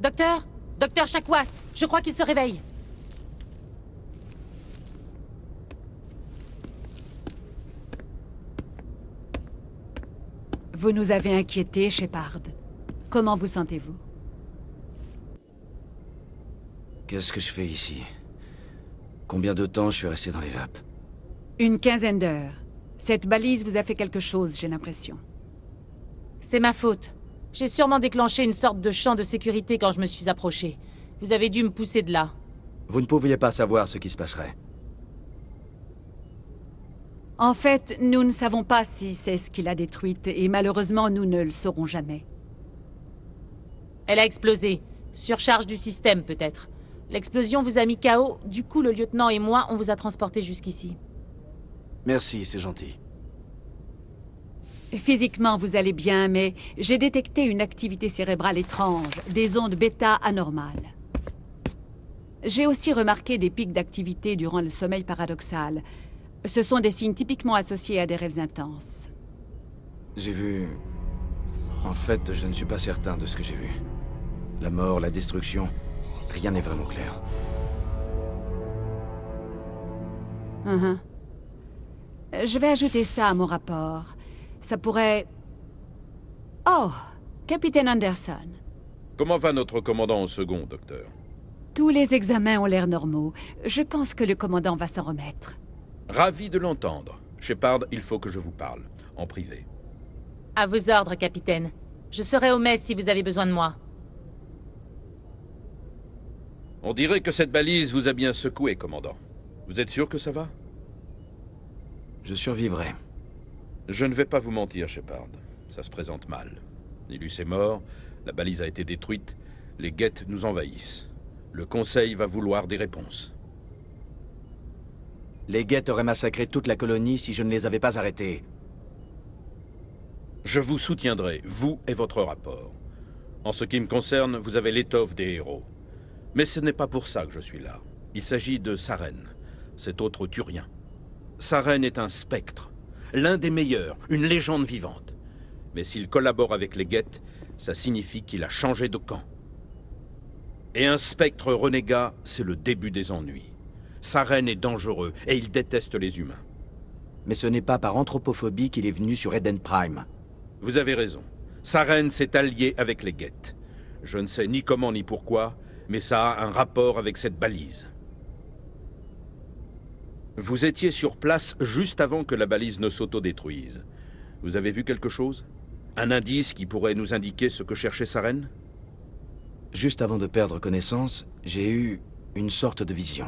Docteur? Docteur Chakwas, je crois qu'il se réveille. Vous nous avez inquiétés, Shepard. Comment vous sentez-vous? Qu'est-ce que je fais ici? Combien de temps je suis resté dans les vapes? Une quinzaine d'heures. Cette balise vous a fait quelque chose, j'ai l'impression. C'est ma faute. J'ai sûrement déclenché une sorte de champ de sécurité quand je me suis approché. Vous avez dû me pousser de là. Vous ne pouviez pas savoir ce qui se passerait. En fait, nous ne savons pas si c'est ce qui l'a détruite, et malheureusement, nous ne le saurons jamais. Elle a explosé. Surcharge du système, peut-être. L'explosion vous a mis KO, du coup le lieutenant et moi, on vous a transporté jusqu'ici. Merci, c'est gentil. Physiquement, vous allez bien, mais j'ai détecté une activité cérébrale étrange, des ondes bêta anormales. J'ai aussi remarqué des pics d'activité durant le sommeil paradoxal. Ce sont des signes typiquement associés à des rêves intenses. J'ai vu... En fait, je ne suis pas certain de ce que j'ai vu. La mort, la destruction, rien n'est vraiment clair. Je vais ajouter ça à mon rapport. Ça pourrait... Oh, Capitaine Anderson. Comment va notre commandant en second, docteur? Tous les examens ont l'air normaux. Je pense que le commandant va s'en remettre. Ravi de l'entendre. Shepard, il faut que je vous parle, en privé. À vos ordres, capitaine. Je serai au mess si vous avez besoin de moi. On dirait que cette balise vous a bien secoué, commandant. Vous êtes sûr que ça va? Je survivrai. Je ne vais pas vous mentir, Shepard. Ça se présente mal. Nilus est mort, la balise a été détruite, les Geth nous envahissent. Le Conseil va vouloir des réponses. Les Geth auraient massacré toute la colonie si je ne les avais pas arrêtés. Je vous soutiendrai, vous et votre rapport. En ce qui me concerne, vous avez l'étoffe des héros. Mais ce n'est pas pour ça que je suis là. Il s'agit de Saren, cet autre Turien. Saren est un spectre, l'un des meilleurs, une légende vivante. Mais s'il collabore avec les Geth, ça signifie qu'il a changé de camp. Et un spectre renégat, c'est le début des ennuis. Saren est dangereux et il déteste les humains. Mais ce n'est pas par anthropophobie qu'il est venu sur Eden Prime. Vous avez raison. Saren s'est allié avec les Geth. Je ne sais ni comment ni pourquoi, mais ça a un rapport avec cette balise. Vous étiez sur place juste avant que la balise ne s'autodétruise. Vous avez vu quelque chose? Un indice qui pourrait nous indiquer ce que cherchait Saren? Juste avant de perdre connaissance, j'ai eu une sorte de vision.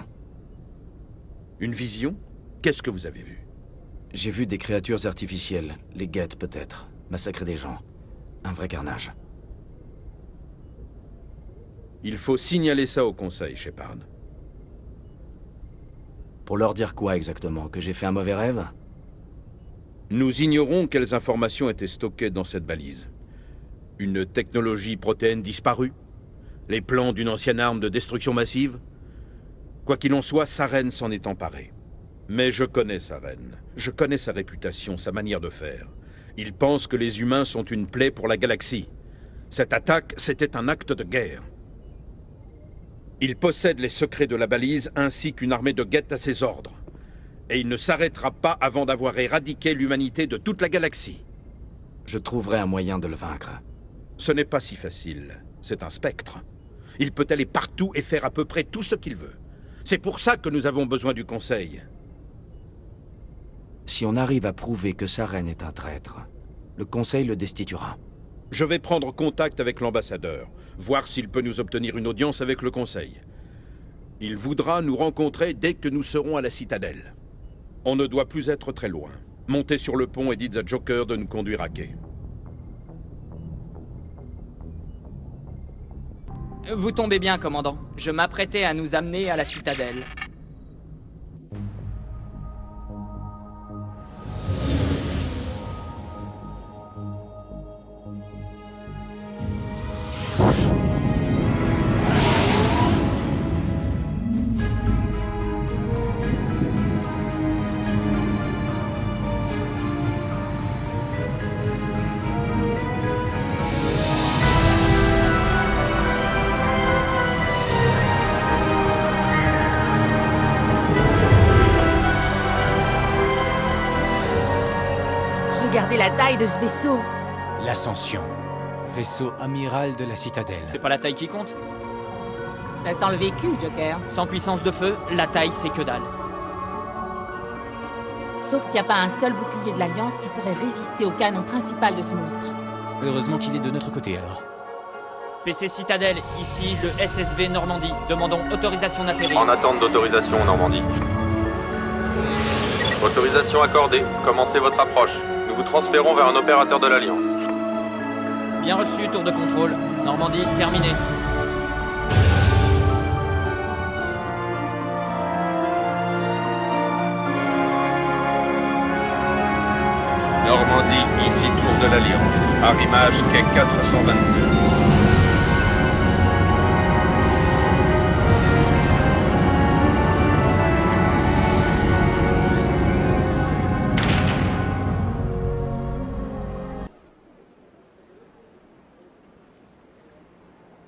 Une vision? Qu'est-ce que vous avez vu? J'ai vu des créatures artificielles, les Geth peut-être, massacrer des gens. Un vrai carnage. Il faut signaler ça au Conseil, Shepard. Pour leur dire quoi exactement? Que j'ai fait un mauvais rêve? Nous ignorons quelles informations étaient stockées dans cette balise. Une technologie protéine disparue? Les plans d'une ancienne arme de destruction massive? Quoi qu'il en soit, Saren s'en est emparé. Mais je connais Saren. Je connais sa réputation, sa manière de faire. Il pense que les humains sont une plaie pour la galaxie. Cette attaque, c'était un acte de guerre. Il possède les secrets de la balise ainsi qu'une armée de Geth à ses ordres. Et il ne s'arrêtera pas avant d'avoir éradiqué l'humanité de toute la galaxie. Je trouverai un moyen de le vaincre. Ce n'est pas si facile. C'est un spectre. Il peut aller partout et faire à peu près tout ce qu'il veut. C'est pour ça que nous avons besoin du Conseil. Si on arrive à prouver que Saren est un traître, le Conseil le destituera. Je vais prendre contact avec l'ambassadeur, voir s'il peut nous obtenir une audience avec le Conseil. Il voudra nous rencontrer dès que nous serons à la citadelle. On ne doit plus être très loin. Montez sur le pont et dites à Joker de nous conduire à quai. Vous tombez bien, commandant. Je m'apprêtais à nous amener à la citadelle. la taille de ce vaisseau. L'Ascension. Vaisseau amiral de la Citadelle. C'est pas la taille qui compte. Ça sent le vécu, Joker. Sans puissance de feu, la taille, c'est que dalle. Sauf qu'il n'y a pas un seul bouclier de l'Alliance qui pourrait résister au canon principal de ce monstre. Heureusement qu'il est de notre côté alors. PC Citadelle, ici le SSV Normandie. Demandons autorisation d'atterrir. En attente d'autorisation, Normandie. Autorisation accordée. Commencez votre approche. Nous vous transférons vers un opérateur de l'Alliance. Bien reçu, tour de contrôle. Normandie, terminé. Normandie, ici tour de l'Alliance. Arrimage quai 422.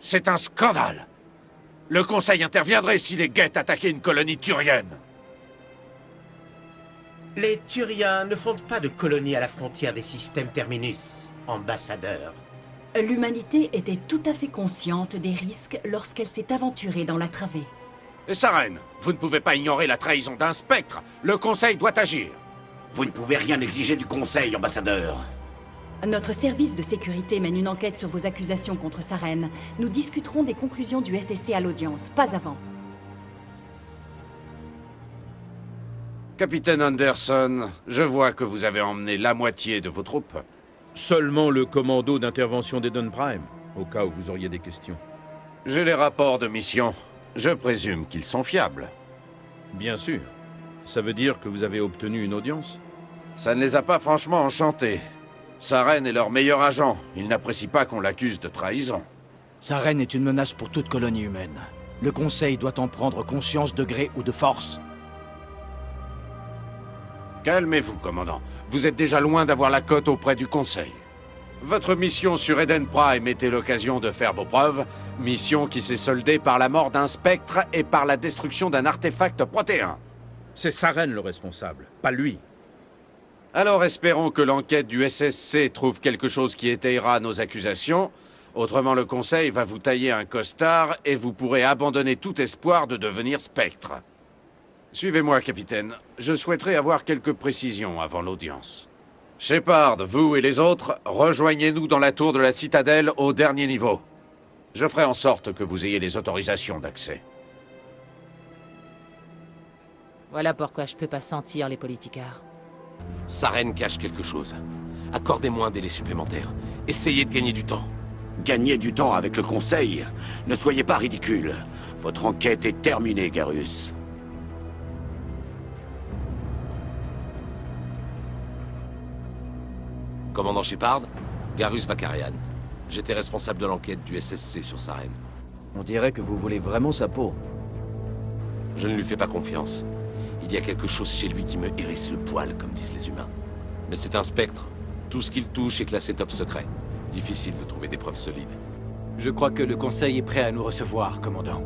C'est un scandale. Le Conseil interviendrait si les Geth attaquaient une colonie turienne. Les Turiens ne fondent pas de colonie à la frontière des systèmes Terminus, ambassadeur. L'humanité était tout à fait consciente des risques lorsqu'elle s'est aventurée dans la travée. Et Saren, vous ne pouvez pas ignorer la trahison d'un spectre. Le Conseil doit agir. Vous ne pouvez rien exiger du Conseil, ambassadeur. Notre service de sécurité mène une enquête sur vos accusations contre Saren. Nous discuterons des conclusions du SSC à l'audience, pas avant. Capitaine Anderson, je vois que vous avez emmené la moitié de vos troupes. Seulement le commando d'intervention d'Eden Prime, au cas où vous auriez des questions. J'ai les rapports de mission. Je présume qu'ils sont fiables. Bien sûr. Ça veut dire que vous avez obtenu une audience? Ça ne les a pas franchement enchantés. Saren est leur meilleur agent. Ils n'apprécient pas qu'on l'accuse de trahison. Saren est une menace pour toute colonie humaine. Le Conseil doit en prendre conscience de gré ou de force. Calmez-vous, commandant. Vous êtes déjà loin d'avoir la cote auprès du Conseil. Votre mission sur Eden Prime était l'occasion de faire vos preuves. Mission qui s'est soldée par la mort d'un spectre et par la destruction d'un artefact protéin. C'est Saren le responsable, pas lui. Alors espérons que l'enquête du SSC trouve quelque chose qui étayera nos accusations. Autrement, le Conseil va vous tailler un costard et vous pourrez abandonner tout espoir de devenir spectre. Suivez-moi, capitaine. Je souhaiterais avoir quelques précisions avant l'audience. Shepard, vous et les autres, rejoignez-nous dans la tour de la Citadelle au dernier niveau. Je ferai en sorte que vous ayez les autorisations d'accès. Voilà pourquoi je peux pas sentir les politicards. Saren cache quelque chose. Accordez-moi un délai supplémentaire. Essayez de gagner du temps. Gagner du temps avec le Conseil? Ne soyez pas ridicule. Votre enquête est terminée, Garrus. Commandant Shepard, Garrus Vakarian. J'étais responsable de l'enquête du SSC sur Saren. On dirait que vous voulez vraiment sa peau. Je ne lui fais pas confiance. Il y a quelque chose chez lui qui me hérisse le poil, comme disent les humains. Mais c'est un spectre. Tout ce qu'il touche est classé top secret. Difficile de trouver des preuves solides. Je crois que le Conseil est prêt à nous recevoir, commandant.